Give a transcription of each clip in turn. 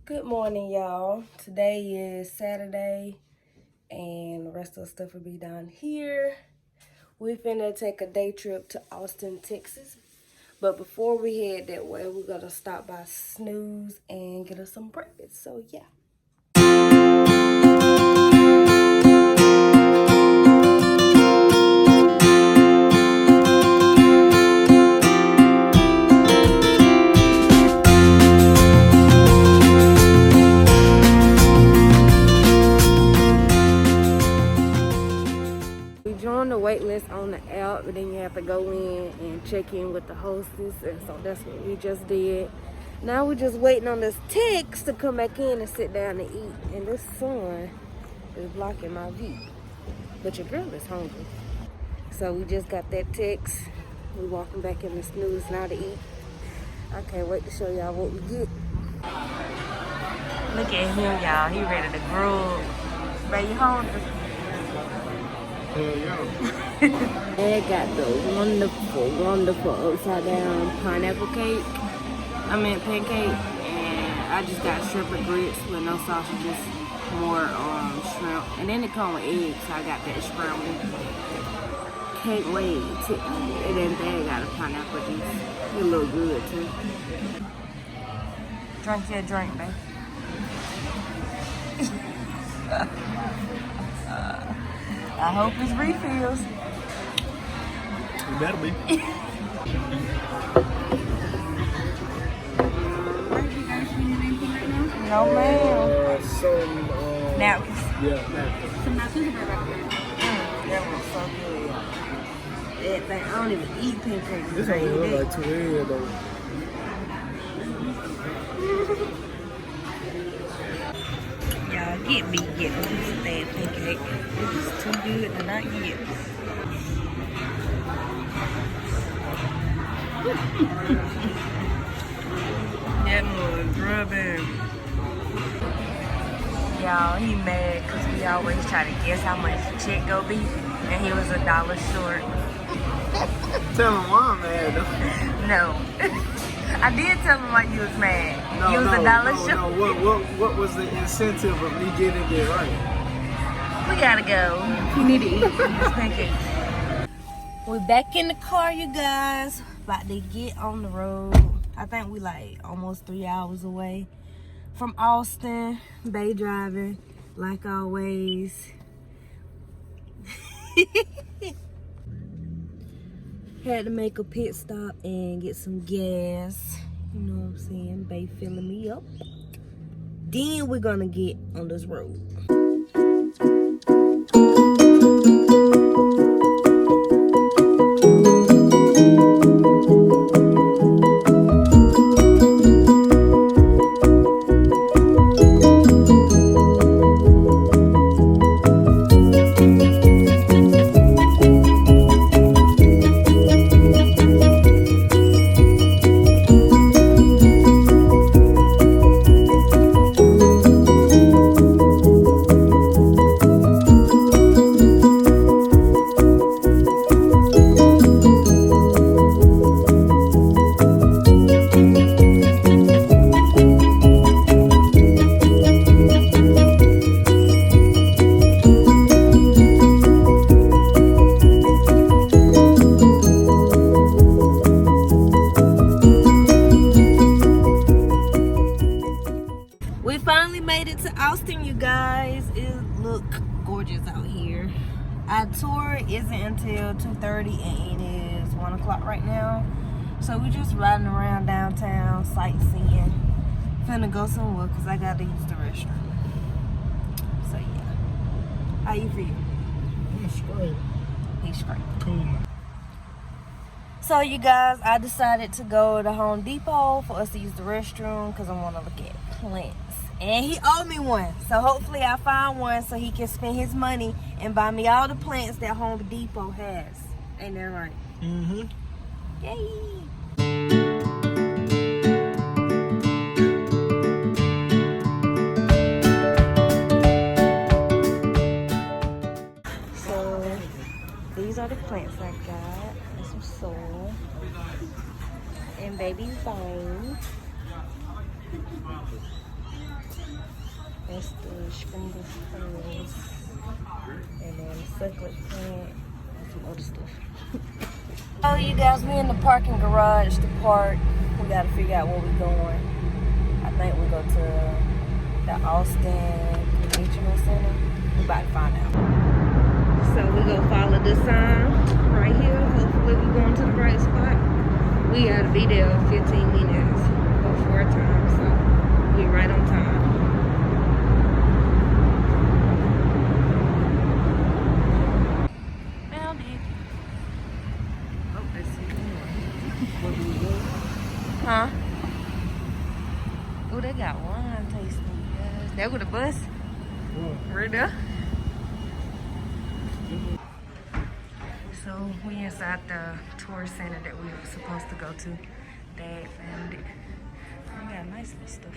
Good morning, y'all. Today is Saturday, and the rest of the stuff will be down here. We finna take a day trip to Austin, Texas. But before we head that way, we're gonna stop by Snooze and get us some breakfast. So, yeah. Join the wait list on the app, but then you have to go in and check in with the hostess, and so that's what we just did. Now we're just waiting on this text to come back in and sit down and eat, and this sun is blocking my view, but your girl is hungry, so we just got that text. We're walking back in the Snooze now to eat. I can't wait to show y'all what we get. Look at him, y'all. He ready to grow. Baby, you hungry? They got the wonderful upside down pineapple cake. Pancake. And I just got shrimp and grits with no sausages, more shrimp. And then it come with eggs, so I got that scrambled. Can't wait to eat. And then they got a pineapple juice. It look good too. Drink your drink, babe. I hope it's refills. It better be. No, ma'am. Some napkins. Yeah, napkins. Some napkins are right there. That was so good. That thing, I don't even eat pancakes. This only look like 2 eggs though. Y'all get me getting a piece of that pancake. It is too good to not get. That was rubbing. Y'all, he mad because we always try to guess how much the check go be, and he was $1 short. Tell him why I'm mad though. No. I did tell him why you was mad. You was $1 short. No. What was the incentive of me getting it right? We gotta go. We need to eat this pancake. We're back in the car, you guys. About to get on the road. I think we like almost 3 hours away from Austin. Bay driving, like always. Had to make a pit stop and get some gas. You know what I'm saying? Bay filling me up. Then we're gonna get on this road. We finally made it to Austin, you guys. It look gorgeous out here. Our tour isn't until 2:30 and it is 1 o'clock right now. So we're just riding around downtown, sightseeing. Finna go somewhere because I gotta use the restroom. So yeah. How you feel? I'm straight. He's straight. Cool. So you guys, I decided to go to Home Depot for us to use the restroom because I want to look at plants. And he owed me one. So hopefully I find one so he can spend his money and buy me all the plants that Home Depot has. Ain't that right? Mm-hmm. Yay! So these are the plants I got. And some soil. And baby vines. That's the sprinkle pearls. And then the succulent plant and some other stuff. Oh, you guys, we in the parking garage to park. We gotta figure out where we're going. I think we go to the Austin Conventional Center. We about to find out. So we gonna follow this sign right here. Hopefully we're going to the right spot. We gotta be there 15 minutes before time, so we right on time. Found it. Oh, let's see. Huh? Oh, they got wine tasting, guys. That with a bus? Right there. So we inside the tourist center that we were supposed to go to. Dad found it. They got nice little stuff.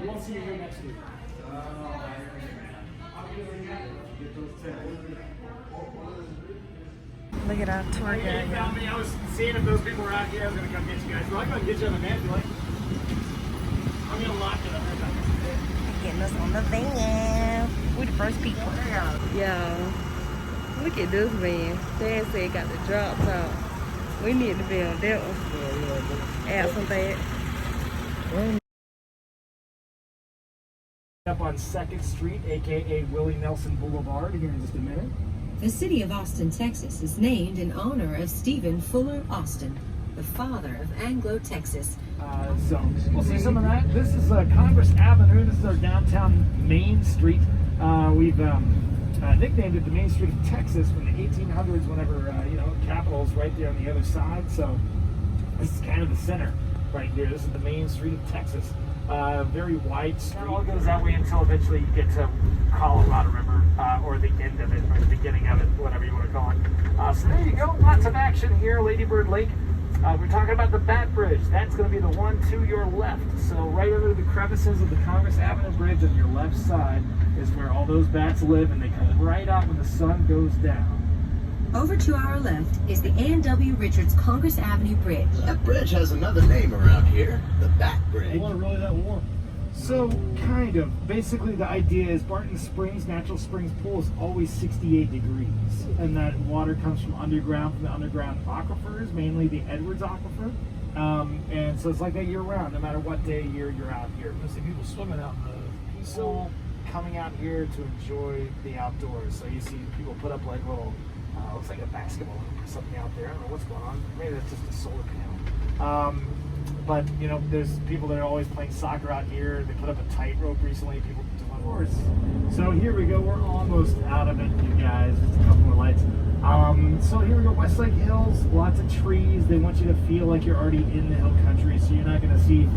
We'll see you here next week. Look at our tour guide. You found me. I was seeing if those people were out here. I was going to come get you guys. Well, I'm going to get you on the van if you like. I'm going to lock it up. Getting us on the van. We're the first people. Yeah. Look at this van. Dad said got the drops out. We need to be on that one. Add some bad. Up on 2nd Street, aka Willie Nelson Boulevard, here in just a minute. The city of Austin, Texas is named in honor of Stephen Fuller Austin, the father of Anglo-Texas. So we'll see some of that. This is Congress Avenue. This is our downtown Main Street. We've nicknamed it the Main Street of Texas from the 1800s, whenever, Capitol's right there on the other side. So this is kind of the center right here. This is the Main Street of Texas. Very wide street. It all goes that way until eventually you get to Colorado River, or the end of it, or the beginning of it, whatever you want to call it. So there you go. Lots of action here, Lady Bird Lake. We're talking about the Bat Bridge. That's going to be the one to your left. So right under the crevices of the Congress Avenue Bridge on your left side is where all those bats live, and they come right out when the sun goes down. Over to our left is the Ann W. Richards Congress Avenue Bridge. That bridge has another name around here, the Bat Bridge. Wasn't really that warm. So, kind of. Basically, the idea is Barton Springs, Natural Springs Pool, is always 68 degrees. And that water comes from the underground aquifers, mainly the Edwards Aquifer. And so it's like that year-round, no matter what day of year you're out here. You see people swimming out in the pool, coming out here to enjoy the outdoors. So you see people put up like little... looks like a basketball hoop or something out there. I don't know what's going on. Maybe that's just a solar panel. But, there's people that are always playing soccer out here. They put up a tightrope recently. People doing horse. So here we go. We're almost out of it, you guys. Just a couple more lights. So here we go. Westlake Hills. Lots of trees. They want you to feel like you're already in the hill country. So you're not going to see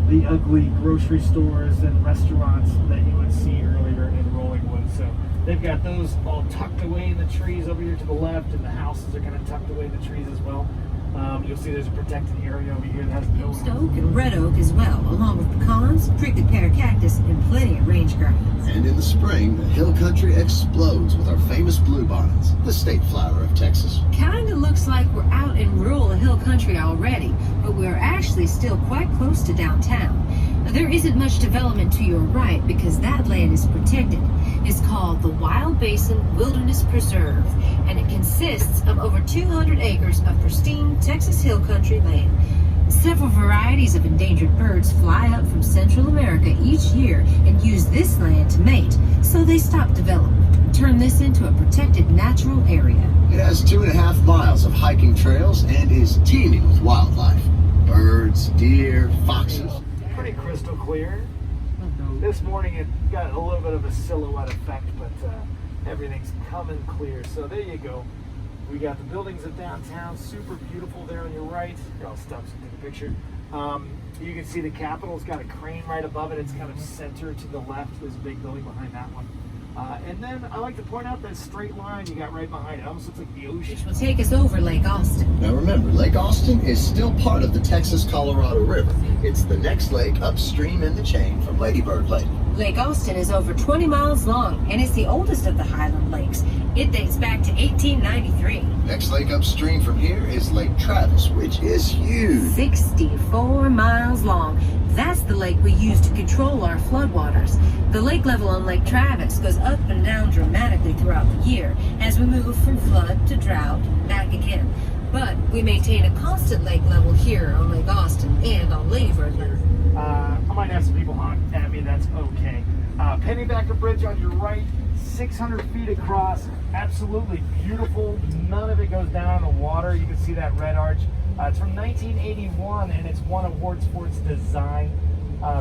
the ugly grocery stores and restaurants that you would see earlier in Rollingwood. So they've got those all tucked away in the trees over here to the left, and the houses are kind of tucked away in the trees as well. You'll see there's a protected area over here that has no... Oak and red oak as well, along with pecans, prickly pear cactus, and plenty of range grass. And in the spring, the hill country explodes with our famous bluebonnets, the state flower of Texas. Kinda looks like we're out in rural hill country already, but we're actually still quite close to downtown. There isn't much development to your right because that land is protected. It's called the Wild Basin Wilderness Preserve, and it consists of over 200 acres of pristine Texas hill country land. Several varieties of endangered birds fly up from Central America each year and use this land to mate, so they stop development, turn this into a protected natural area. It has 2.5 miles of hiking trails and is teeming with wildlife. Birds, deer, foxes. Pretty crystal clear. This morning it got a little bit of a silhouette effect, but everything's coming clear. So there you go. We got the buildings of downtown, super beautiful there on your right. Here, I'll stop so take a picture. You can see the Capitol's got a crane right above it. It's kind of centered to the left. There's a big building behind that one. And then I like to point out that straight line you got right behind it. It almost looks like the ocean. Which will take us over Lake Austin. Now remember, Lake Austin is still part of the Texas-Colorado River. It's the next lake upstream in the chain from Lady Bird Lake. Lake Austin is over 20 miles long, and it's the oldest of the Highland Lakes. It dates back to 1893. Next lake upstream from here is Lake Travis, which is huge. 64 miles long. That's the lake we use to control our floodwaters. The lake level on Lake Travis goes up and down dramatically throughout the year as we move from flood to drought and back again. But we maintain a constant lake level here on Lake Austin and on Lady Bird Lake. I might have some people honk at me, that's okay. Pennybacker Bridge on your right, 600 feet across, absolutely beautiful. None of it goes down in the water. You can see that red arch. It's from 1981, and it's won awards for its design.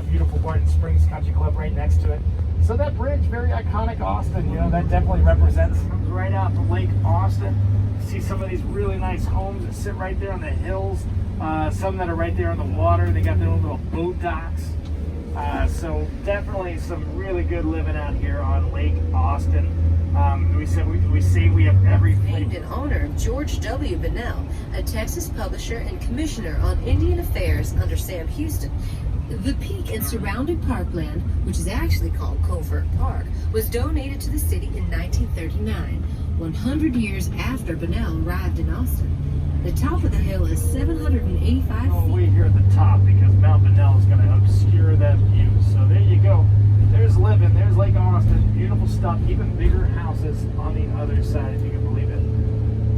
Beautiful Barton Springs Country Club right next to it. So that bridge, very iconic Austin, you know, that definitely represents, comes right out to Lake Austin. See some of these really nice homes that sit right there on the hills. Some that are right there on the water. They got their own little boat docks. So definitely some really good living out here on Lake Austin. We say we have everything. Named in honor of George W. Bunnell, a Texas publisher and commissioner on Indian Affairs under Sam Houston. The peak and surrounding parkland, which is actually called Covert Park, was donated to the city in 1939, 100 years after Bunnell arrived in Austin. The top of the hill is 785 We'll feet. wait here at the top because Mount Bunnell is going to obscure that view. So there you go. There's living. There's Lake Austin. Beautiful stuff. Even bigger houses on the other side, if you can believe it.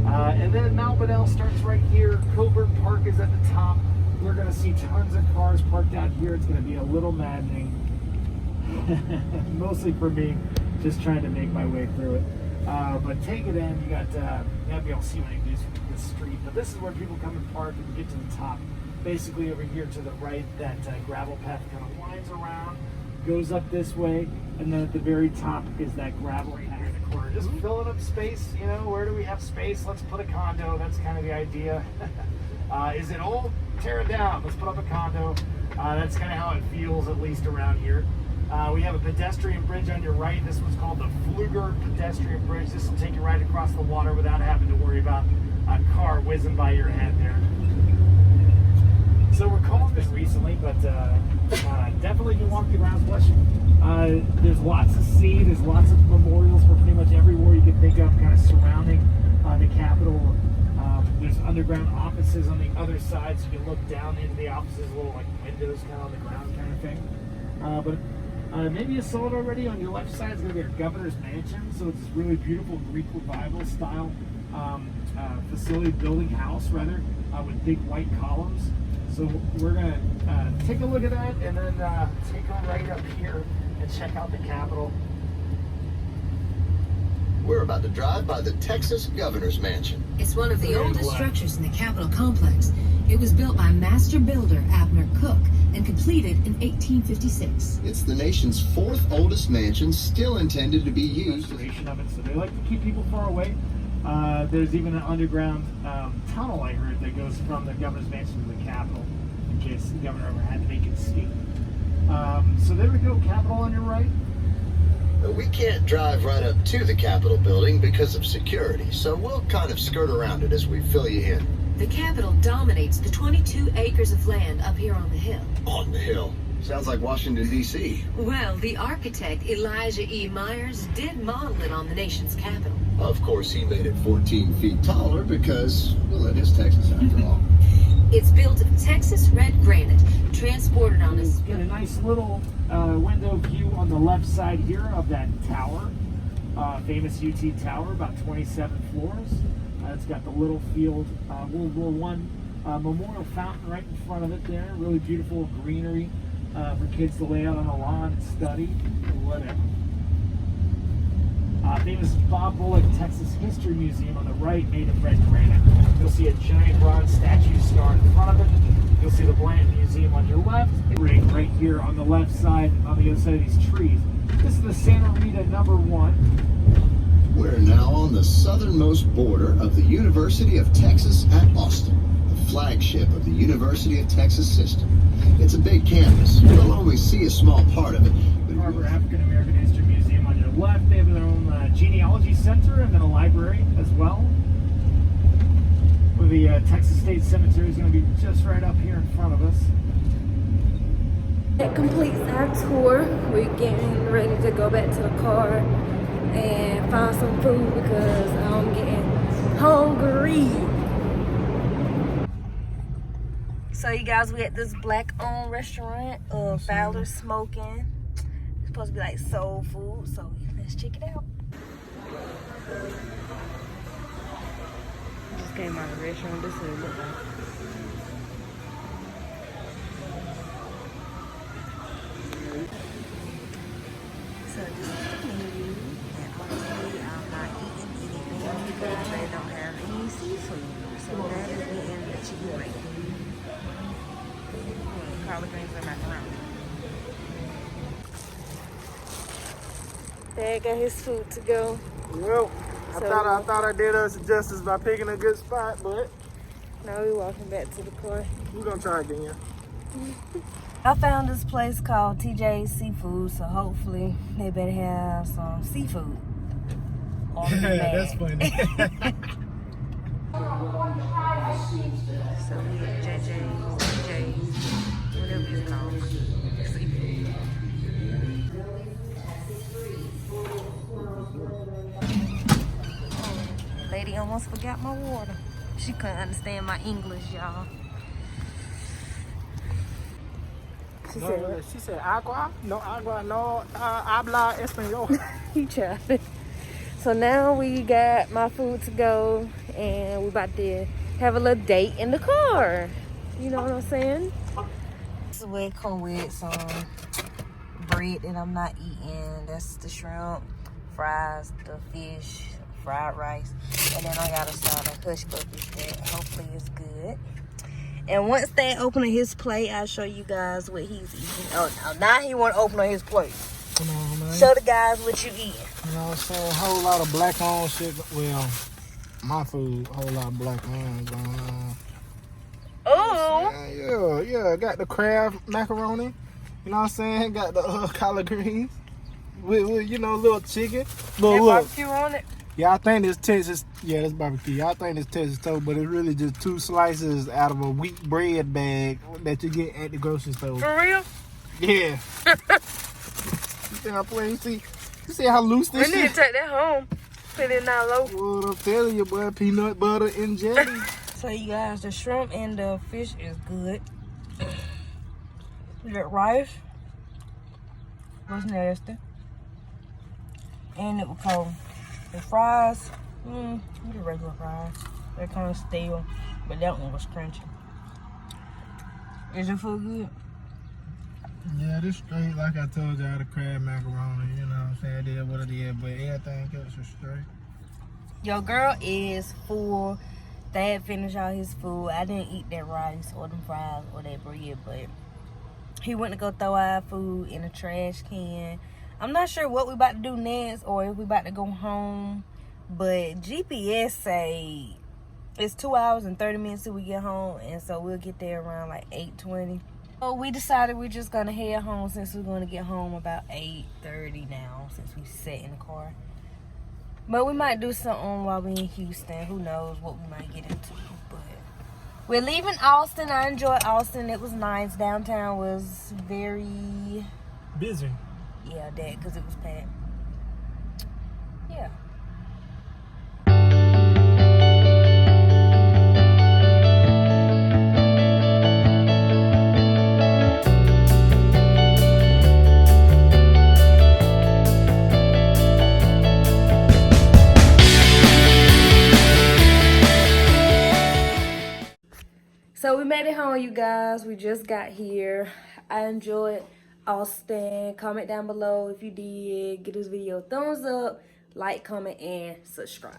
And then Mount Bunnell starts right here. Covert Park is at the top. We're going to see tons of cars parked out here. It's going to be a little maddening. Mostly for me, just trying to make my way through it. But take it in. You got to be able to see what it is from the street. But this is where people come and park and get to the top. Basically over here to the right, that gravel path kind of winds around, goes up this way, and then at the very top is that gravel path in the corner. Just filling up space, you know, where do we have space? Let's put a condo. That's kind of the idea. Is it old? Tear it down. Let's put up a condo. That's kind of how it feels, at least around here. We have a pedestrian bridge on your right. This one's called the Fluger Pedestrian Bridge. This will take you right across the water without having to worry about a car whizzing by your head there. So we're calling this recently, but definitely you walk the grounds, bless you. There's lots to see. There's lots of memorials for pretty much everywhere you can think of, kind of surrounding the Capitol. There's underground offices on the other side, so you can look down into the offices, little like windows kind of on the ground kind of thing. But maybe you saw it already. On your left side is going to be our governor's mansion. So it's this really beautiful Greek revival style facility, building house rather, with big white columns. So we're going to take a look at that and then take a right up here and check out the Capitol. We're about to drive by the Texas Governor's Mansion. It's one of the Very oldest black. structures in the Capitol complex. It was built by master builder Abner Cook and completed in 1856. It's the nation's fourth oldest mansion, still intended to be used. Restoration of it, so they like to keep people far away. There's even an underground tunnel, I heard, that goes from the governor's mansion to the Capitol, in case the governor ever had to make it escape. So there we go, Capitol on your right. We can't drive right up to the Capitol building because of security, so we'll kind of skirt around it as we fill you in. The Capitol dominates the 22 acres of land up here on the hill. On the hill. Sounds like Washington, D.C. Well, the architect Elijah E. Myers did model it on the nation's capital. Of course, he made it 14 feet taller because, well, it is Texas after all. It's built of Texas red granite, transported on a Get a nice little window view on the left side here of that tower, famous UT tower, about 27 floors. It's got the Littlefield World War I memorial fountain right in front of it there. Really beautiful greenery for kids to lay out on the lawn and study, whatever. Famous Bob Bullock Texas History Museum on the right, made of red granite. You'll see a giant bronze statue star in front of it. You'll see the Blanton Museum on your left. Right here on the left side, on the other side of these trees. This is the Santa Rita #1. We're now on the southernmost border of the University of Texas at Austin, the flagship of the University of Texas system. It's a big campus. You'll only see a small part of it. Harbor African American History Museum on your left, they have their own genealogy center and then a library as well. Where the Texas State Cemetery is going to be just right up here in front of us. That completes our tour. We're getting ready to go back to the car and find some food because I'm getting hungry. So you guys, we at this black-owned restaurant, Fowler Smoking. It's supposed to be like soul food, so let's check it out. Just came out of the restaurant. This is what it looked like. So this is the menu, and obviously I'm not eating anything because they don't have any seafood. So that is me and the chicken wing. Collard greens and macaroni. Dad got his food to go. Well, I thought I did us justice by picking a good spot, but now we're walking back to the car. we're gonna try again. I found this place called TJ's Seafood, so hopefully they better have some seafood. Or be mad. That's funny. So we at TJ's, whatever it's called. Seafood. Lady almost forgot my water. She couldn't understand my English, y'all. She said agua? No agua, no habla español. He tried. So now we got my food to go and we about to have a little date in the car. You know what I'm saying? This is where it come with some bread that I'm not eating. That's the shrimp, fries, the fish, fried rice. And then I got a side of hush puppies that hopefully is good. And once they open his plate, I'll show you guys what he's eating. Oh, now he want to open on his plate. Come on, man. Show the guys what you eating. You know what I'm saying? A whole lot of black on shit. Well, my food, a whole lot of black on going on. Oh! Yeah. Got the crab macaroni. You know what I'm saying? Got the collard greens. With you know, little chicken. Look. Barbecue on it. Yeah, I think it's Texas. Yeah, that's barbecue. Y'all think it's Texas toast, but it's really just 2 slices out of a wheat bread bag that you get at the grocery store. For real? Yeah. You think I'm playing? You see how loose this We need is? to take that home. Put it in our low. What I'm telling you, boy, peanut butter and jelly. So you guys, the shrimp and the fish is good. The rice was nasty. And it was cold. The fries, the regular fries. They're kind of stale, but that one was crunchy. Is your food good? Yeah, this straight, like I told y'all, the crab macaroni, you know what I'm saying? It is what it is, but everything else is straight. Your girl is full. Dad finished all his food. I didn't eat that rice or them fries or that bread, but he went to go throw our food in a trash can. I'm not sure what we about to do next or if we about to go home, but GPS say it's 2 hours and 30 minutes till we get home, and so we'll get there around like 8:20. So we decided we're just gonna head home since we're gonna get home about 8:30 now, since we sat in the car. But we might do something while we're in Houston. Who knows what we might get into. But we're leaving Austin. I enjoyed Austin. It was nice. Downtown was very Busy. yeah, that because it was packed. Yeah. So we made it home, you guys. We just got here. I enjoyed Austin. Comment down below if you did. Give this video a thumbs up, like, comment, and subscribe.